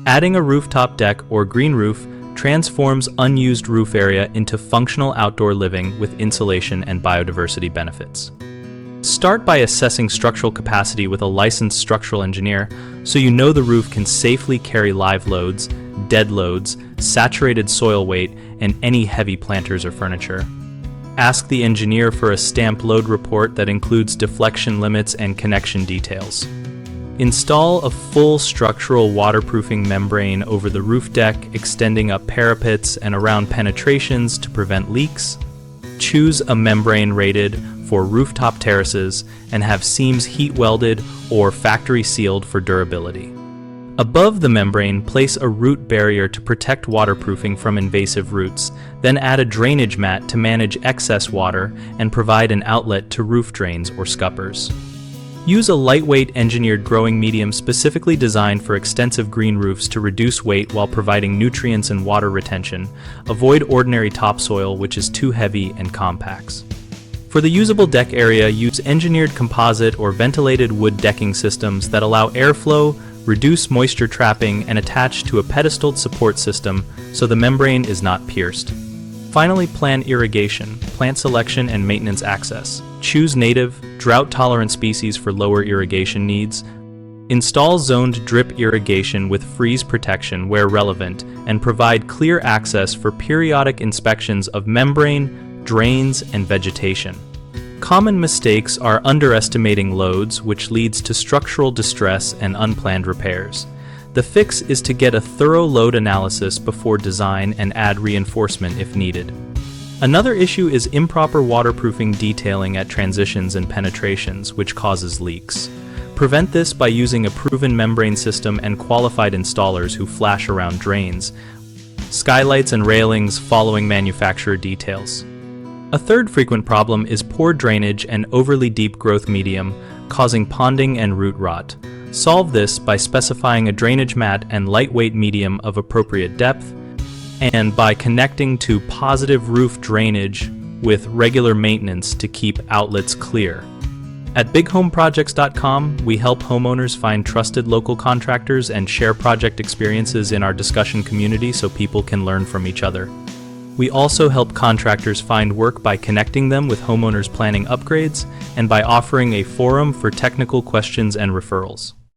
Adding a rooftop deck or green roof transforms unused roof area into functional outdoor living with insulation and biodiversity benefits. Start by assessing structural capacity with a licensed structural engineer so you know the roof can safely carry live loads, dead loads, saturated soil weight, and any heavy planters or furniture. Ask the engineer for a stamped load report that includes deflection limits and connection details. Install a full structural waterproofing membrane over the roof deck, extending up parapets and around penetrations to prevent leaks. Choose a membrane rated for rooftop terraces and have seams heat welded or factory sealed for durability. Above the membrane, place a root barrier to protect waterproofing from invasive roots, then add a drainage mat to manage excess water and provide an outlet to roof drains or scuppers. Use a lightweight engineered growing medium specifically designed for extensive green roofs to reduce weight while providing nutrients and water retention. Avoid ordinary topsoil, which is too heavy and compacts. For the usable deck area, use engineered composite or ventilated wood decking systems that allow airflow, reduce moisture trapping, and attach to a pedestaled support system so the membrane is not pierced. Finally, plan irrigation, plant selection, and maintenance access. Choose native, drought-tolerant species for lower irrigation needs. Install zoned drip irrigation with freeze protection where relevant, and provide clear access for periodic inspections of membrane, drains, and vegetation. Common mistakes are underestimating loads, which leads to structural distress and unplanned repairs. The fix is to get a thorough load analysis before design and add reinforcement if needed. Another issue is improper waterproofing detailing at transitions and penetrations, which causes leaks. Prevent this by using a proven membrane system and qualified installers who flash around drains, skylights, and railings following manufacturer details. A third frequent problem is poor drainage and overly deep growth medium, causing ponding and root rot. Solve this by specifying a drainage mat and lightweight medium of appropriate depth, and by connecting to positive roof drainage with regular maintenance to keep outlets clear. At bighomeprojects.com, we help homeowners find trusted local contractors and share project experiences in our discussion community so people can learn from each other. We also help contractors find work by connecting them with homeowners planning upgrades and by offering a forum for technical questions and referrals.